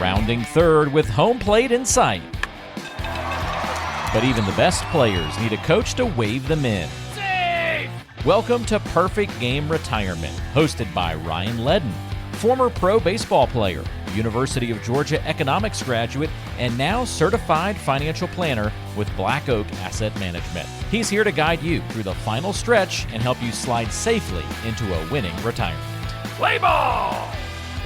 rounding third with home plate in sight. But even the best players need a coach to wave them in. Safe! Welcome to Perfect Game Retirement, hosted by Ryan Ledden, former pro baseball player, University of Georgia economics graduate, and now certified financial planner with Black Oak Asset Management. He's here to guide you through the final stretch and help you slide safely into a winning retirement. Play ball!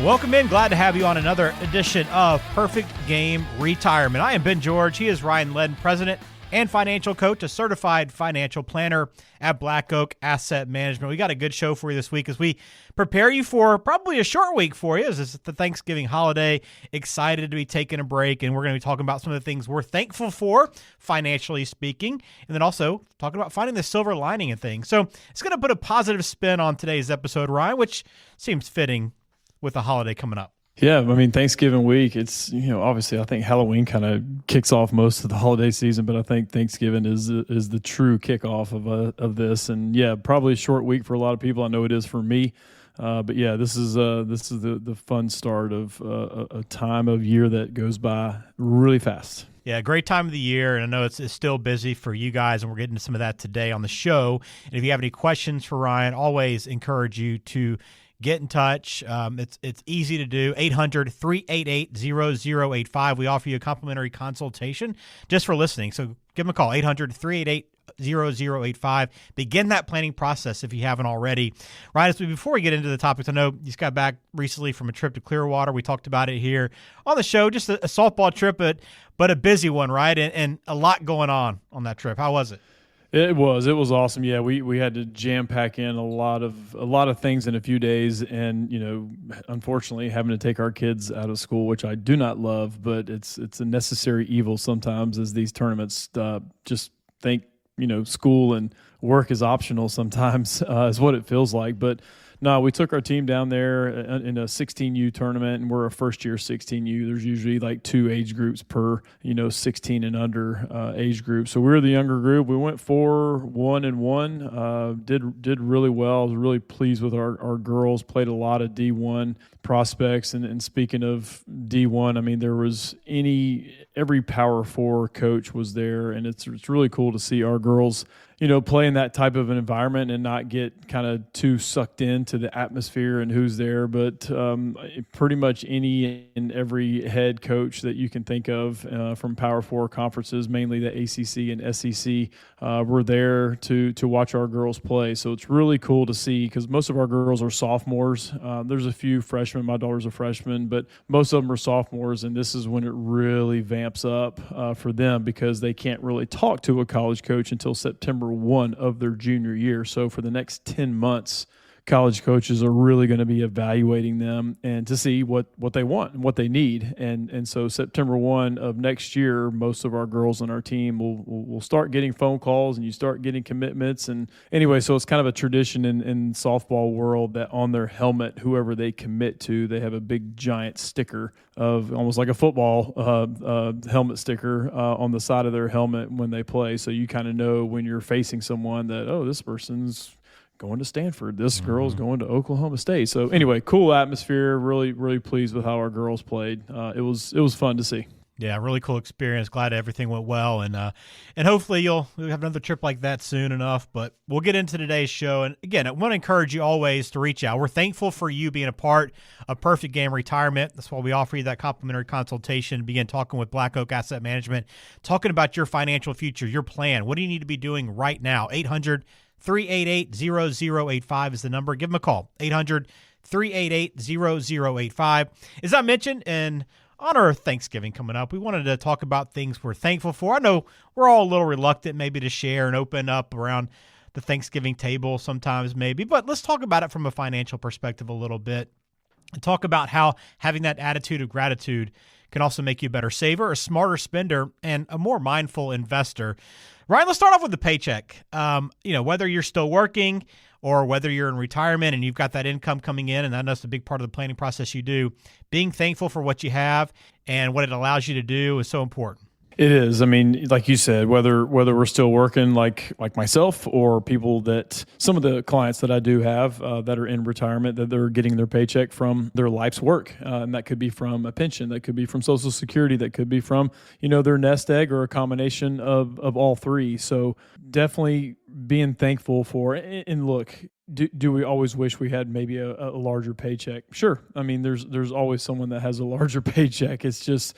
Welcome in. Glad to have you on another edition of Perfect Game Retirement. I am Ben George. He is Ryan Ledden, president and financial coach, a certified financial planner at Black Oak Asset Management. We got a good show for you this week as we prepare you for probably a short week for you. As it's the Thanksgiving holiday. Excited to be taking a break, and we're going to be talking about some of the things we're thankful for, financially speaking, and then also talking about finding the silver lining in things. So it's going to put a positive spin on today's episode, Ryan, which seems fitting with the holiday coming up. Yeah, I mean, Thanksgiving week, it's, obviously I think Halloween kind of kicks off most of the holiday season, but I think Thanksgiving is the true kickoff of this. And yeah, probably a short week for a lot of people. I know it is for me. But yeah, this is the fun start of a time of year that goes by really fast. Yeah, great time of the year, and I know it's still busy for you guys, and we're getting to some of that today on the show. And if you have any questions for Ryan, always encourage you to get in touch. It's easy to do. 800-388-0085. We offer you a complimentary consultation just for listening. So give them a call, 800-388-0085. Begin that planning process if you haven't already. Right, before we get into the topics, I know you just got back recently from a trip to Clearwater. We talked about it here on the show, just a softball trip, but a busy one, right? And a lot going on that trip. How was it? It was awesome. Yeah, we had to jam pack in a lot of things in a few days, and unfortunately having to take our kids out of school, which I do not love, but it's a necessary evil sometimes as these tournaments just think school and work is optional sometimes is what it feels like. But no, we took our team down there in a 16U tournament, and we're a first-year 16U. There's usually like 2 age groups per, 16 and under age group. So we were the younger group. We went 4-1-1. Did really well. I was really pleased with our girls. Played a lot of D1 prospects. And speaking of D1, I mean, there was every Power 4 coach was there, and it's really cool to see our girls play in that type of an environment and not get kind of too sucked into the atmosphere and who's there. But pretty much any and every head coach that you can think of from Power 4 conferences, mainly the ACC and SEC, were there to watch our girls play. So it's really cool to see because most of our girls are sophomores. There's a few freshmen. My daughter's a freshman, but most of them are sophomores, and this is when it really vamps up for them because they can't really talk to a college coach until September 1 of their junior year. So for the next 10 months, college coaches are really going to be evaluating them and to see what they want and what they need. And so September 1 of next year, most of our girls on our team will start getting phone calls and you start getting commitments. And anyway, so it's kind of a tradition in softball world that on their helmet, whoever they commit to, they have a big giant sticker of almost like a football helmet sticker on the side of their helmet when they play. So you kind of know when you're facing someone that, oh, this person's going to Stanford. This girl's going to Oklahoma State. So anyway, cool atmosphere. Really, really pleased with how our girls played. It was fun to see. Yeah, really cool experience. Glad everything went well, and hopefully you'll have another trip like that soon enough. But we'll get into today's show. And again, I want to encourage you always to reach out. We're thankful for you being a part of Perfect Game Retirement. That's why we offer you that complimentary consultation. Begin talking with Black Oak Asset Management, talking about your financial future, your plan. What do you need to be doing right now? 800-388-0085 is the number. Give them a call. 800-388-0085. As I mentioned, in honor of Thanksgiving coming up, we wanted to talk about things we're thankful for. I know we're all a little reluctant maybe to share and open up around the Thanksgiving table sometimes maybe, but let's talk about it from a financial perspective a little bit and talk about how having that attitude of gratitude can also make you a better saver, a smarter spender, and a more mindful investor. Ryan, let's start off with the paycheck. Whether you're still working or whether you're in retirement and you've got that income coming in, and that's a big part of the planning process you do, being thankful for what you have and what it allows you to do is so important. It is. I mean, like you said, whether we're still working like myself or people that some of the clients that I do have that are in retirement, that they're getting their paycheck from their life's work. And that could be from a pension, that could be from Social Security, that could be from, their nest egg or a combination of all three. So definitely being thankful for, and look, do we always wish we had maybe a larger paycheck? Sure. I mean, there's always someone that has a larger paycheck. It's just,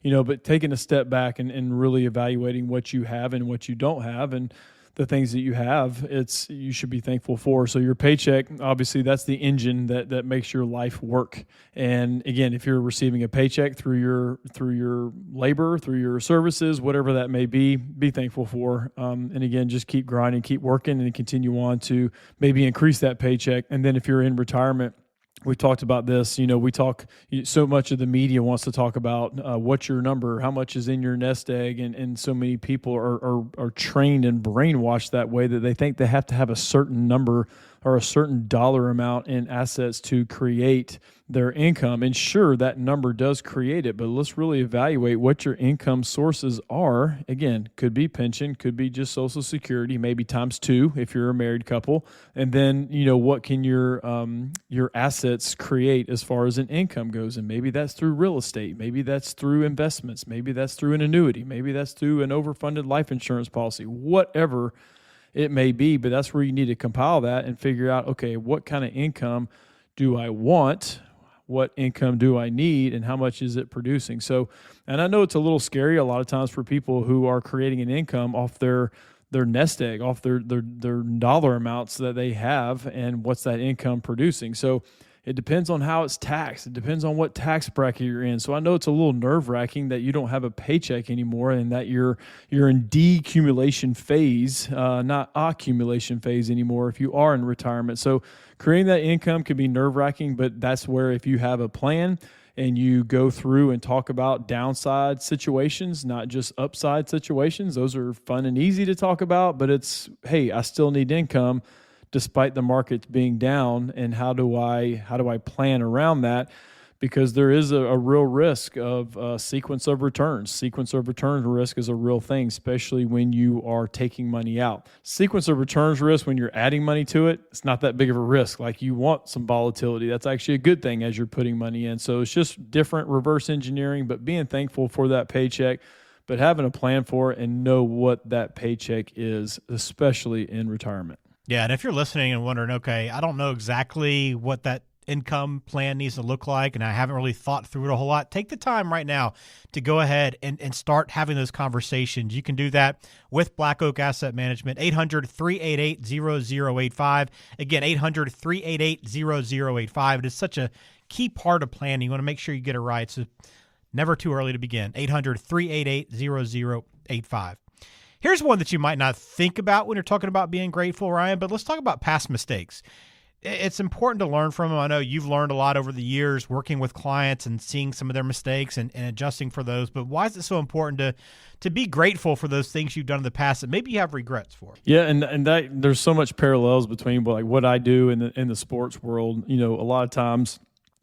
but taking a step back and really evaluating what you have and what you don't have, and the things that you have, you should be thankful for. So your paycheck, obviously, that's the engine that makes your life work. And again, if you're receiving a paycheck through your labor, through your services, whatever that may be thankful for. And again, just keep grinding, keep working, and continue on to maybe increase that paycheck. And then if you're in retirement, we talked about this, we talk, so much of the media wants to talk about what's your number, how much is in your nest egg. And so many people are trained and brainwashed that way, that they think they have to have a certain number or a certain dollar amount in assets to create their income. And sure, that number does create it, but let's really evaluate what your income sources are. Again, could be pension, could be just Social Security, maybe times two if you're a married couple. And then, what can your assets create as far as an income goes? And maybe that's through real estate, maybe that's through investments, maybe that's through an annuity, maybe that's through an overfunded life insurance policy, whatever it may be. But that's where you need to compile that and figure out, okay, what kind of income do I want? What income do I need, and how much is it producing? So, and I know it's a little scary a lot of times for people who are creating an income off their nest egg, off their dollar amounts that they have, and what's that income producing. So it depends on how it's taxed. It depends on what tax bracket you're in. So I know it's a little nerve-wracking that you don't have a paycheck anymore, and that you're in decumulation phase, not accumulation phase anymore if you are in retirement. So creating that income can be nerve-wracking, but that's where, if you have a plan and you go through and talk about downside situations, not just upside situations, those are fun and easy to talk about, but it's, hey, I still need income despite the markets being down, and how do I plan around that? Because there is a real risk of sequence of returns. Sequence of returns risk is a real thing, especially when you are taking money out. Sequence of returns risk, when you're adding money to it, it's not that big of a risk. Like, you want some volatility. That's actually a good thing as you're putting money in. So it's just different reverse engineering, but being thankful for that paycheck, but having a plan for it and know what that paycheck is, especially in retirement. Yeah, and if you're listening and wondering, okay, I don't know exactly what that income plan needs to look like, and I haven't really thought through it a whole lot, take the time right now to go ahead and start having those conversations. You can do that with Black Oak Asset Management, 800-388-0085. Again, 800-388-0085. It is such a key part of planning. You want to make sure you get it right, so never too early to begin. 800-388-0085. Here's one that you might not think about when you're talking about being grateful, Ryan, but let's talk about past mistakes. It's important to learn from them. I know you've learned a lot over the years working with clients and seeing some of their mistakes and adjusting for those. But why is it so important to be grateful for those things you've done in the past that maybe you have regrets for? Yeah, and that there's so much parallels between like what I do in the sports world. A lot of times,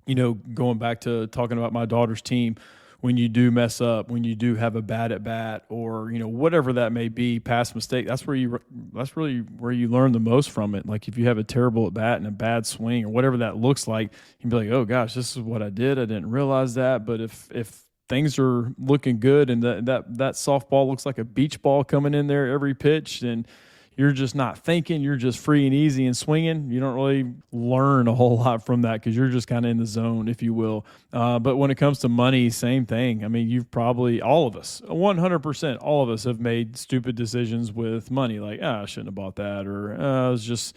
going back to talking about my daughter's team, when you do mess up, when you do have a bad at bat, or whatever that may be, past mistake, that's really where you learn the most from it. Like, if you have a terrible at bat and a bad swing or whatever that looks like, you can be like, oh gosh, this is what I did. I didn't realize that. But if things are looking good and that softball looks like a beach ball coming in there every pitch, then you're just not thinking, you're just free and easy and swinging. You don't really learn a whole lot from that because you're just kind of in the zone, if you will. But when it comes to money, same thing. I mean, you've probably, all of us, 100%, all of us have made stupid decisions with money. Like, I shouldn't have bought that, or I was just,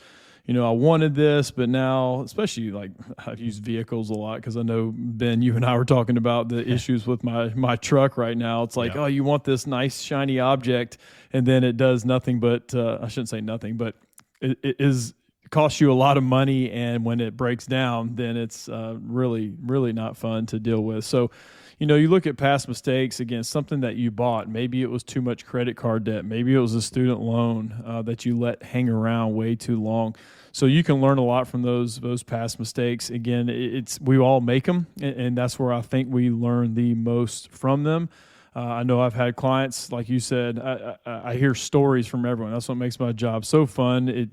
I wanted this, but now, especially like I've used vehicles a lot because I know, Ben, you and I were talking about the issues with my truck right now. It's like, oh, you want this nice shiny object, and then it does nothing but, I shouldn't say nothing, but it costs you a lot of money, and when it breaks down, then it's really, really not fun to deal with. So, you look at past mistakes, again, something that you bought. Maybe it was too much credit card debt. Maybe it was a student loan that you let hang around way too long. So you can learn a lot from those past mistakes. Again, we all make them, and that's where I think we learn the most from them. I know I've had clients, like you said, I hear stories from everyone. That's what makes my job so fun.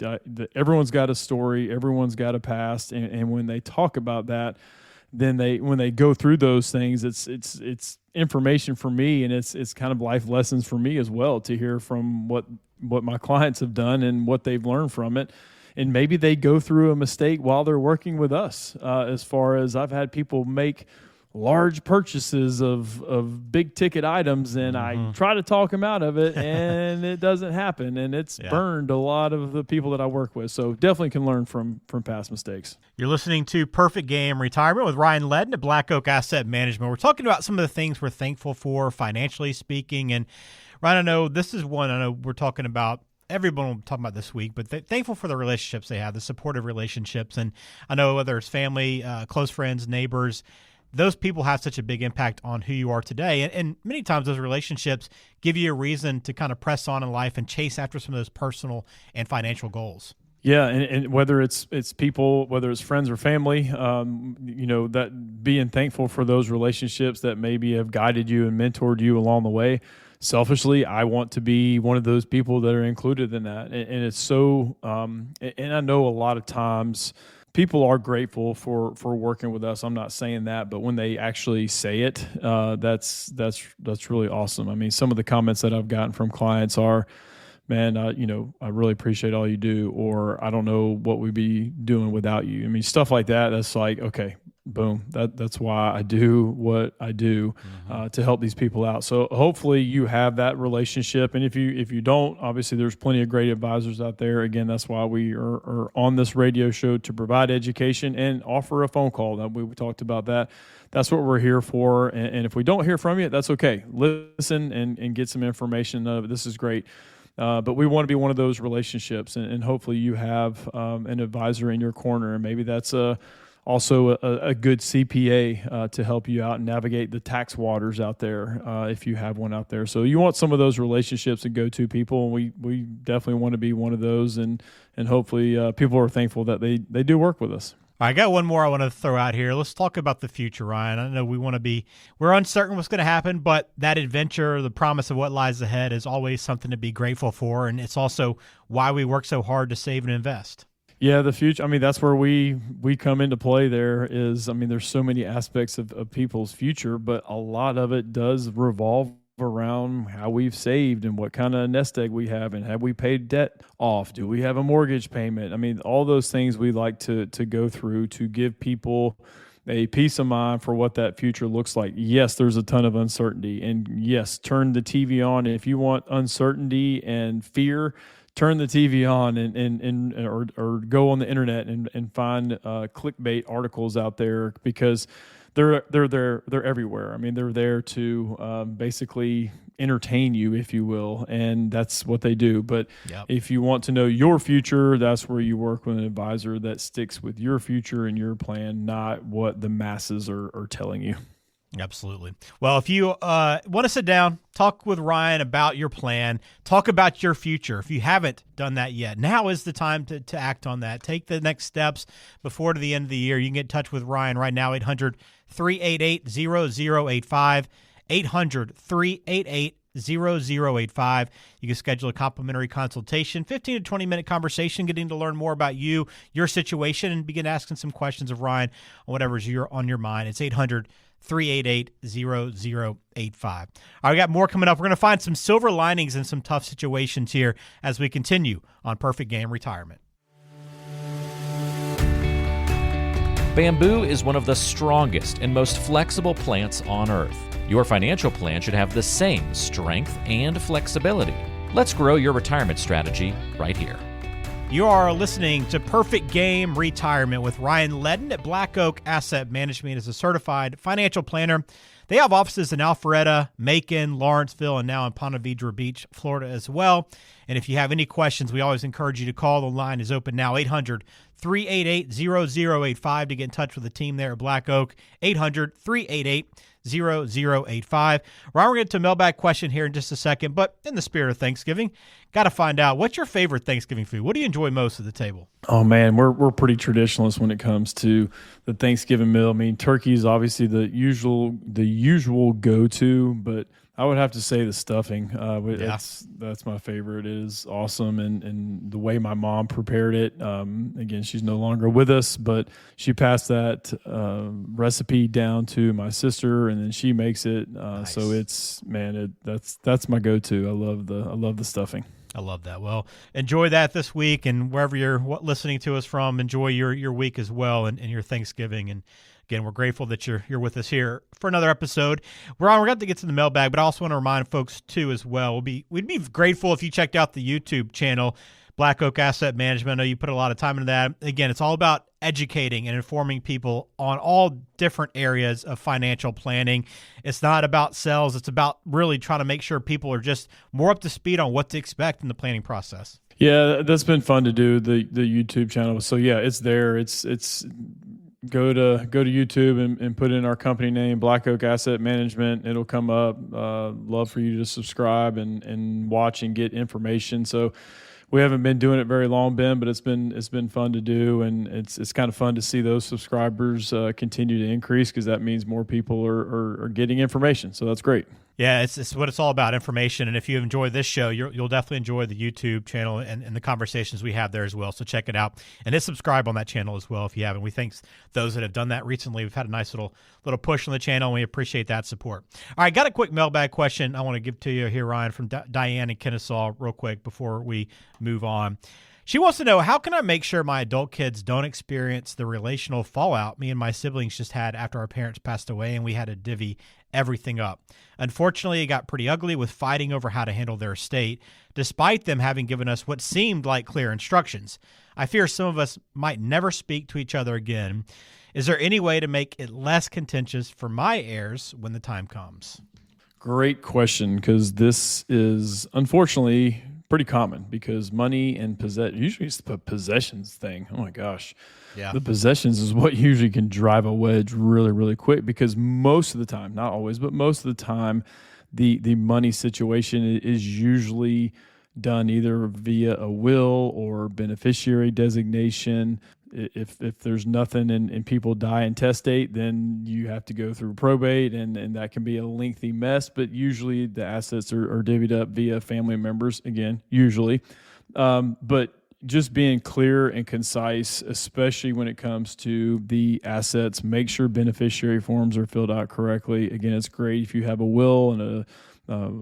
Everyone's got a story, everyone's got a past, and when they talk about that, then when they go through those things, it's information for me, and it's kind of life lessons for me as well to hear from what my clients have done and what they've learned from it. And maybe they go through a mistake while they're working with us. As far as I've had people make large purchases of big ticket items, and I try to talk them out of it, and it doesn't happen, and it's burned a lot of the people that I work with. So definitely can learn from past mistakes. You're listening to Perfect Game Retirement with Ryan Ledden at Black Oak Asset Management. We're talking about some of the things we're thankful for, financially speaking. And Ryan, I know this is one I know we're talking about. Everyone will be talking about this week, but thankful for the relationships they have, the supportive relationships. And I know whether it's family, close friends, neighbors, those people have such a big impact on who you are today. And many times those relationships give you a reason to kind of press on in life and chase after some of those personal and financial goals. Yeah, and whether it's people, whether it's friends or family, that being thankful for those relationships that maybe have guided you and mentored you along the way. Selfishly, I want to be one of those people that are included in that. And it's so, and I know a lot of times people are grateful for working with us. I'm not saying that, but when they actually say it, that's really awesome. I mean, some of the comments that I've gotten from clients are, man, I really appreciate all you do, or I don't know what we'd be doing without you. I mean, stuff like that. That's like, okay, boom. That's why I do what I do to help these people out. So hopefully you have that relationship. And if you don't, obviously there's plenty of great advisors out there. Again, that's why we are on this radio show, to provide education and offer a phone call. We talked about that. That's what we're here for. And if we don't hear from you, that's okay. Listen and get some information. This is great. But we want to be one of those relationships, and hopefully you have an advisor in your corner, and maybe that's also a good CPA to help you out and navigate the tax waters out there if you have one out there. So you want some of those relationships and go-to people, and we definitely want to be one of those, and hopefully people are thankful that they do work with us. I got one more I want to throw out here. Let's talk about the future, Ryan. I know we're uncertain what's going to happen, but that adventure, the promise of what lies ahead, is always something to be grateful for, and it's also why we work so hard to save and invest. Yeah, the future. I mean, that's where we come into play. There's so many aspects of people's future, but a lot of it does revolve around how we've saved and what kind of nest egg we have, and have we paid debt off? Do we have a mortgage payment? I mean, all those things we like to go through to give people a peace of mind for what that future looks like. Yes, there's a ton of uncertainty, and yes, turn the TV on. If you want uncertainty and fear, turn the TV on or go on the internet and find clickbait articles out there, because they're everywhere. I mean, they're there to basically entertain you, if you will, and that's what they do. But if you want to know your future, that's where you work with an advisor that sticks with your future and your plan, not what the masses are telling you. Absolutely. Well, if you want to sit down, talk with Ryan about your plan, talk about your future. If you haven't done that yet, now is the time to act on that. Take the next steps before to the end of the year. You can get in touch with Ryan right now, 800-388-0085, 800-388-0085. You can schedule a complimentary consultation, 15 to 20-minute conversation, getting to learn more about you, your situation, and begin asking some questions of Ryan on whatever's on your mind. It's 800-388-0085. All right, we got more coming up. We're going to find some silver linings in some tough situations here as we continue on Perfect Game Retirement. Bamboo is one of the strongest and most flexible plants on Earth. Your financial plan should have the same strength and flexibility. Let's grow your retirement strategy right here. You are listening to Perfect Game Retirement with Ryan Ledden at Black Oak Asset Management as a certified financial planner. They have offices in Alpharetta, Macon, Lawrenceville, and now in Ponte Vedra Beach, Florida as well. And if you have any questions, we always encourage you to call. The line is open now, 800-388-0085 to get in touch with the team there at Black Oak, 800-388-0085. Ryan, we're going to get to a mailbag question here in just a second, but in the spirit of Thanksgiving, got to find out, what's your favorite Thanksgiving food? What do you enjoy most at the table? Oh man, we're pretty traditionalist when it comes to the Thanksgiving meal. I mean, turkey is obviously the usual go-to, but I would have to say the stuffing. That's my favorite. It is awesome, and the way my mom prepared it. Again, she's no longer with us, but she passed that recipe down to my sister, and then she makes it. Nice. So that's my go-to. I love the stuffing. I love that. Well, enjoy that this week, and wherever you're listening to us from, enjoy your week as well, and your Thanksgiving. And again, we're grateful that you're with us here for another episode. We're going to get to the mailbag, but I also want to remind folks too as well. We'd be grateful if you checked out the YouTube channel, Black Oak Asset Management. I know you put a lot of time into that. Again, it's all about educating and informing people on all different areas of financial planning. It's not about sales. It's about really trying to make sure people are just more up to speed on what to expect in the planning process. Yeah, that's been fun to do, the YouTube channel. So yeah, it's there. It's go to YouTube and put in our company name, Black Oak Asset Management. It'll come up. Love for you to subscribe and watch and get information. So we haven't been doing it very long, Ben, but it's been fun to do, and it's kind of fun to see those subscribers continue to increase, because that means more people are getting information. So that's great. Yeah, it's what it's all about, information. And if you enjoy this show, you'll definitely enjoy the YouTube channel and the conversations we have there as well. So check it out, and hit subscribe on that channel as well if you haven't. We thank those that have done that recently. We've had a nice little push on the channel, and we appreciate that support. All right, got a quick mailbag question I want to give to you here, Ryan, from Diane in Kennesaw, real quick before we move on. She wants to know, how can I make sure my adult kids don't experience the relational fallout me and my siblings just had after our parents passed away and we had to divvy everything up? Unfortunately, it got pretty ugly with fighting over how to handle their estate, despite them having given us what seemed like clear instructions. I fear some of us might never speak to each other again. Is there any way to make it less contentious for my heirs when the time comes? Great question, because this is unfortunately pretty common, because money and usually it's the possessions thing. Oh my gosh. Yeah. The possessions is what usually can drive a wedge really, really quick, because most of the time, not always, but most of the time, the money situation is usually done either via a will or beneficiary designation. If there's nothing and people die intestate, then you have to go through probate, and that can be a lengthy mess. But usually the assets are divvied up via family members, again, usually. But just being clear and concise, especially when it comes to the assets, make sure beneficiary forms are filled out correctly. Again, it's great if you have a will and a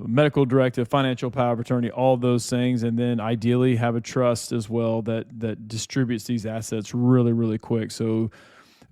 medical directive, financial power of attorney, all those things, and then ideally have a trust as well that distributes these assets really, really quick. So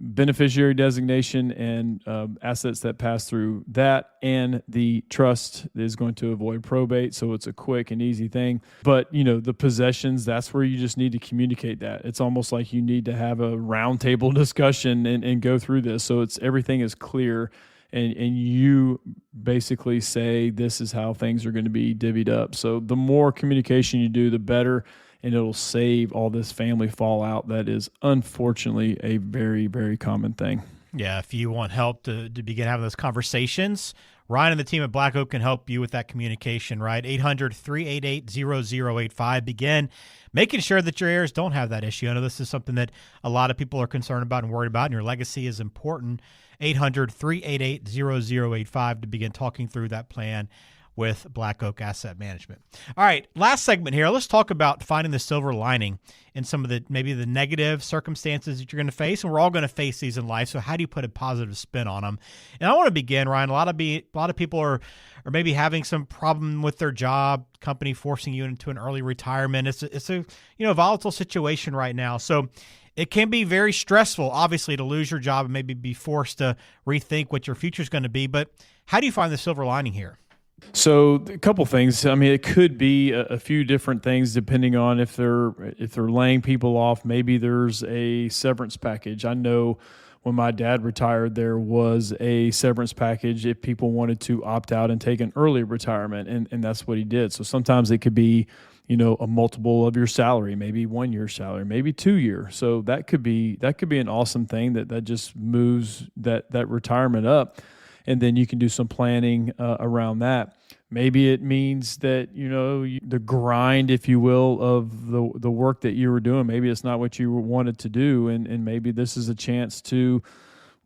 beneficiary designation and assets that pass through that, and the trust is going to avoid probate, so it's a quick and easy thing. But the possessions, that's where you just need to communicate that. It's almost like you need to have a roundtable discussion and go through this, so everything is clear. And you basically say, this is how things are going to be divvied up. So the more communication you do, the better, and it'll save all this family fallout that is unfortunately a very, very common thing. Yeah, if you want help to begin having those conversations, Ryan and the team at Black Oak can help you with that communication, right? 800-388-0085. Begin making sure that your heirs don't have that issue. I know this is something that a lot of people are concerned about and worried about, and your legacy is important. 800-388-0085 to begin talking through that plan with Black Oak Asset Management. All right, last segment here. Let's talk about finding the silver lining in some of maybe the negative circumstances that you're going to face, and we're all going to face these in life. So how do you put a positive spin on them? And I want to begin, Ryan. A lot of people are maybe having some problem with their job, company forcing you into an early retirement. It's a volatile situation right now. So it can be very stressful, obviously, to lose your job and maybe be forced to rethink what your future is going to be. But how do you find the silver lining here? So a couple things. I mean, it could be a few different things depending on if they're laying people off. Maybe there's a severance package. I know when my dad retired, there was a severance package if people wanted to opt out and take an early retirement, and that's what he did. So sometimes it could be a multiple of your salary, maybe 1 year salary, maybe 2 year. So that could be an awesome thing that just moves that retirement up. And then you can do some planning around that. Maybe it means that, the grind, if you will, of the work that you were doing, maybe it's not what you wanted to do. And maybe this is a chance to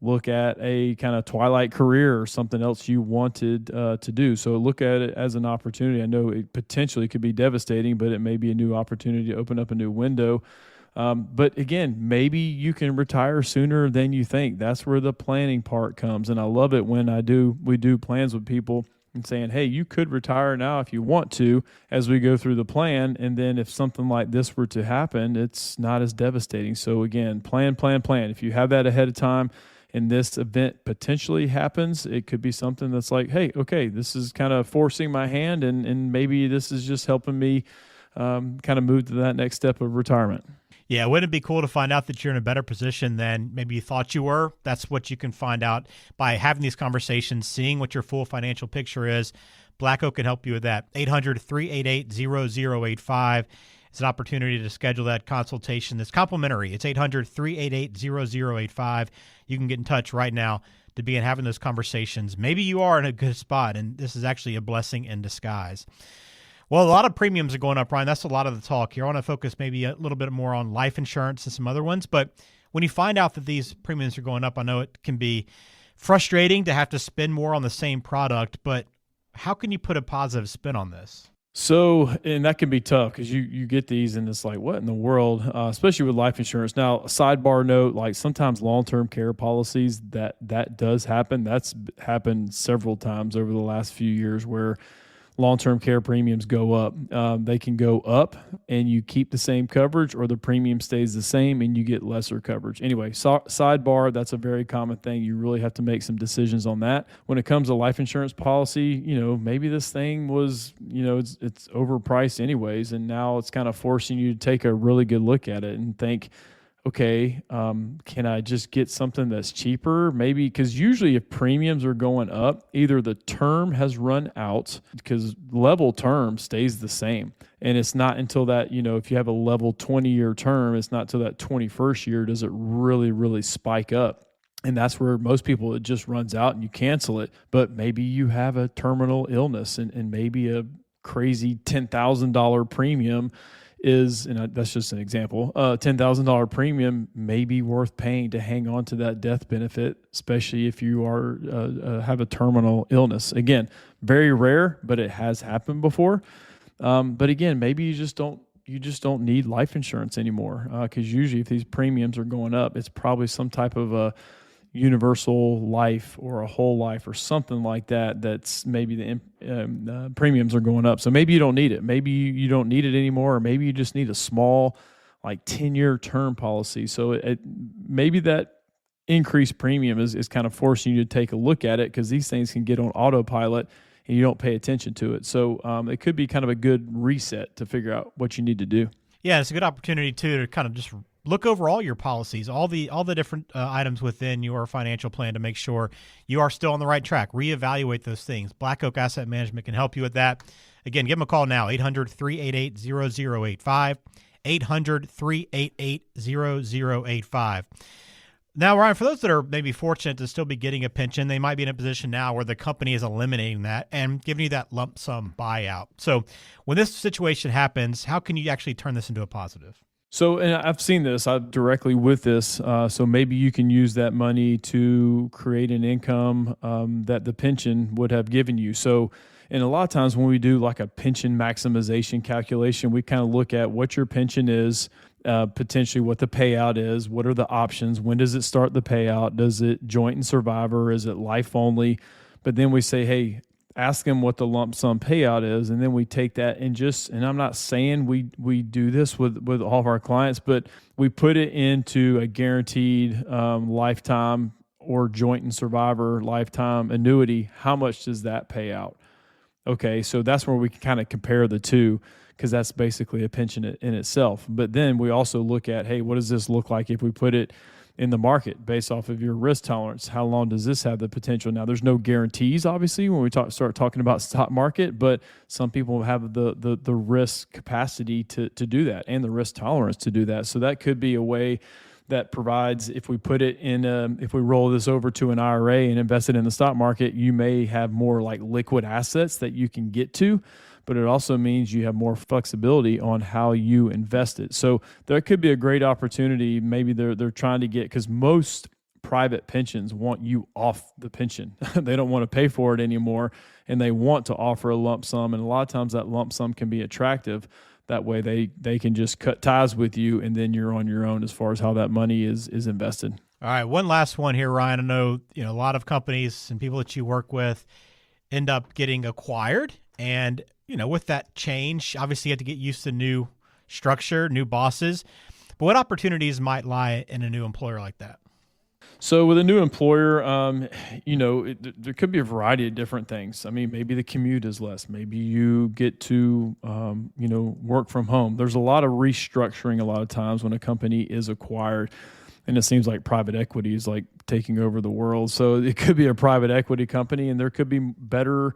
look at a kind of twilight career or something else you wanted to do. So look at it as an opportunity. I know it potentially could be devastating, but it may be a new opportunity to open up a new window. But again, maybe you can retire sooner than you think. That's where the planning part comes. And I love it when we do plans with people and saying, hey, you could retire now if you want to as we go through the plan. And then if something like this were to happen, it's not as devastating. So again, plan. If you have that ahead of time and this event potentially happens, it could be something that's like, hey, okay, this is kind of forcing my hand and maybe this is just helping me kind of move to that next step of retirement. Yeah, wouldn't it be cool to find out that you're in a better position than maybe you thought you were? That's what you can find out by having these conversations, seeing what your full financial picture is. Black Oak can help you with that. 800-388-0085 is an opportunity to schedule that consultation. It's complimentary. It's 800-388-0085. You can get in touch right now to begin having those conversations. Maybe you are in a good spot, and this is actually a blessing in disguise. Well, a lot of premiums are going up, Ryan. That's a lot of the talk here. I want to focus maybe a little bit more on life insurance and some other ones. But when you find out that these premiums are going up, I know it can be frustrating to have to spend more on the same product. But how can you put a positive spin on this? So, and that can be tough because you get these and it's like, what in the world, especially with life insurance. Now, a sidebar note, like sometimes long-term care policies, that does happen. That's happened several times over the last few years where long-term care premiums go up. They can go up and you keep the same coverage, or the premium stays the same and you get lesser coverage. Anyway, sidebar, that's a very common thing. You really have to make some decisions on that. When it comes to life insurance policy, maybe this thing was, it's overpriced anyways, and now it's kind of forcing you to take a really good look at it and think, okay, can I just get something that's cheaper? Maybe, because usually if premiums are going up, either the term has run out, because level term stays the same. And it's not until that, if you have a level 20-year term, it's not until that 21st year does it really, really spike up. And that's where most people, it just runs out and you cancel it. But maybe you have a terminal illness and maybe a crazy $10,000 premium is, and that's just an example, $10,000 premium may be worth paying to hang on to that death benefit, especially if you have a terminal illness. Again, very rare, but it has happened before. But again, maybe you just don't need life insurance anymore, because usually if these premiums are going up, it's probably some type of a universal life or a whole life or something like that. That's maybe the premiums are going up. So maybe you don't need it. Maybe you don't need it anymore, or maybe you just need a small, like 10-year term policy. So maybe that increased premium is kind of forcing you to take a look at it, because these things can get on autopilot and you don't pay attention to it. So it could be kind of a good reset to figure out what you need to do. Yeah, it's a good opportunity too to kind of just look over all your policies, all the different items within your financial plan to make sure you are still on the right track. Reevaluate those things. Black Oak Asset Management can help you with that. Again, give them a call now, 800-388-0085, 800-388-0085. Now, Ryan, for those that are maybe fortunate to still be getting a pension, they might be in a position now where the company is eliminating that and giving you that lump sum buyout. So when this situation happens, how can you actually turn this into a positive? So, and I've seen this directly with this. So maybe you can use that money to create an income that the pension would have given you. So, and a lot of times when we do like a pension maximization calculation, we kind of look at what your pension is, potentially what the payout is, what are the options, when does it start the payout, does it joint and survivor, is it life only? But then we say, hey, ask them what the lump sum payout is, and then we take that and I'm not saying we do this with all of our clients, but we put it into a guaranteed lifetime or joint and survivor lifetime annuity. How much does that pay out? Okay, so that's where we can kind of compare the two, because that's basically a pension in itself. But then we also look at, hey, what does this look like if we put it in the market based off of your risk tolerance? How long does this have the potential? Now, there's no guarantees, obviously, when we start talking about stock market, but some people have the risk capacity to do that and the risk tolerance to do that. So that could be a way that provides, if we put it in, if we roll this over to an IRA and invest it in the stock market, you may have more like liquid assets that you can get to, but it also means you have more flexibility on how you invest it. So there could be a great opportunity. Maybe they're trying to get, because most private pensions want you off the pension. They don't want to pay for it anymore, and they want to offer a lump sum. And a lot of times that lump sum can be attractive. That way they can just cut ties with you, and then you're on your own as far as how that money is invested. All right, one last one here, Ryan. I know a lot of companies and people that you work with end up getting acquired, and with that change, obviously you have to get used to new structure, new bosses. But what opportunities might lie in a new employer like that? So with a new employer, there could be a variety of different things. I mean, maybe the commute is less. Maybe you get to, work from home. There's a lot of restructuring a lot of times when a company is acquired. And it seems like private equity is like taking over the world. So it could be a private equity company, and there could be better,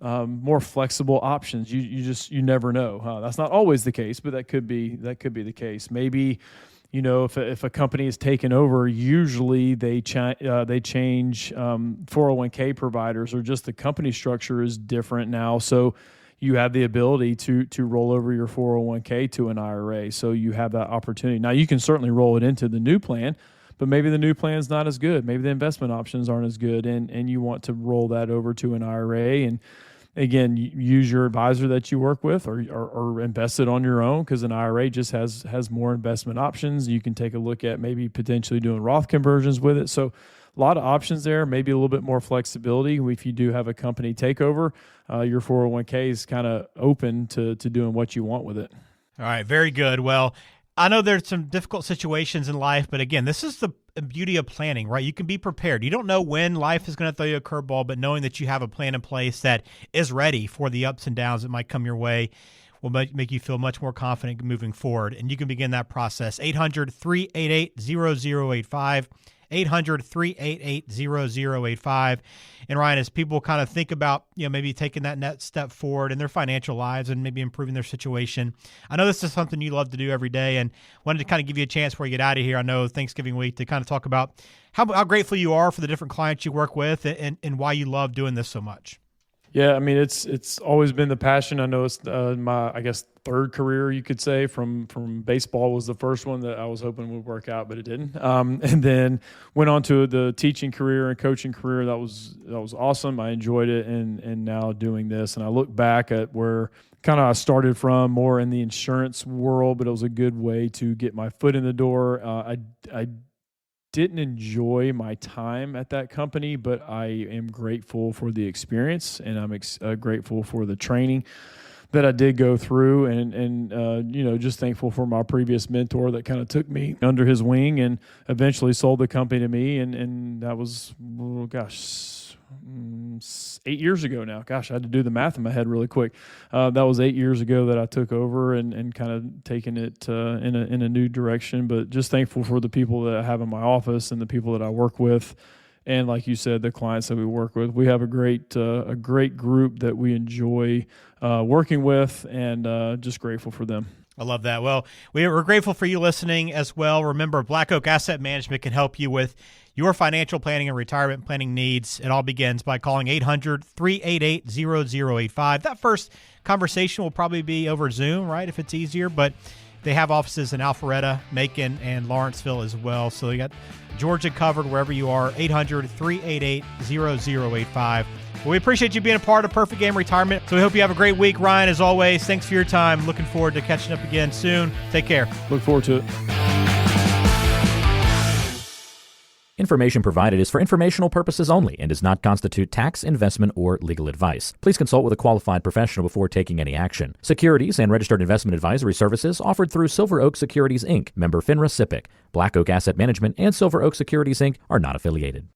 more flexible options. You never know. That's not always the case, but that could be the case. Maybe, if a company is taken over, usually they change 401k providers, or just the company structure is different now. So you have the ability to roll over your 401k to an IRA. So you have that opportunity. Now, you can certainly roll it into the new plan, but maybe the new plan is not as good. Maybe the investment options aren't as good, and you want to roll that over to an IRA. And again, use your advisor that you work with, or invest it on your own, because an IRA just has more investment options. You can take a look at maybe potentially doing Roth conversions with it. So a lot of options there, maybe a little bit more flexibility. If you do have a company takeover, your 401k is kind of open to doing what you want with it. All right, very good. Well, I know there's some difficult situations in life, but again, this is the beauty of planning, right? You can be prepared. You don't know when life is going to throw you a curveball, but knowing that you have a plan in place that is ready for the ups and downs that might come your way will make you feel much more confident moving forward. And you can begin that process. 800-388-0085. 800-388-0085. And Ryan, as people kind of think about, maybe taking that next step forward in their financial lives and maybe improving their situation, I know this is something you love to do every day, and wanted to kind of give you a chance before you get out of here. I know Thanksgiving week, to kind of talk about how grateful you are for the different clients you work with, and why you love doing this so much. Yeah, I mean, it's always been the passion. I know it's my, third career, you could say. From baseball was the first one that I was hoping would work out, but it didn't. And then went on to the teaching career and coaching career. That was awesome. I enjoyed it, and now doing this. And I look back at where kind of I started from, more in the insurance world, but it was a good way to get my foot in the door. I didn't enjoy my time at that company, but I am grateful for the experience, and I'm grateful for the training that I did go through, and just thankful for my previous mentor that kind of took me under his wing and eventually sold the company to me. And that was, 8 years ago now. Gosh, I had to do the math in my head really quick. That was 8 years ago that I took over and kind of taken it in a new direction. But just thankful for the people that I have in my office and the people that I work with. And like you said, the clients that we work with. We have a great group that we enjoy working with, and just grateful for them. I love that. Well, we're grateful for you listening as well. Remember, Black Oak Asset Management can help you with your financial planning and retirement planning needs. It all begins by calling 800-388-0085. That first conversation will probably be over Zoom, right, if it's easier, but they have offices in Alpharetta, Macon, and Lawrenceville as well. So you got Georgia covered wherever you are. 800-388-0085. Well, we appreciate you being a part of Perfect Game Retirement. So we hope you have a great week, Ryan. As always, thanks for your time. Looking forward to catching up again soon. Take care. Look forward to it. Information provided is for informational purposes only and does not constitute tax, investment, or legal advice. Please consult with a qualified professional before taking any action. Securities and registered investment advisory services offered through Silver Oak Securities, Inc., member FINRA SIPC. Black Oak Asset Management and Silver Oak Securities, Inc. are not affiliated.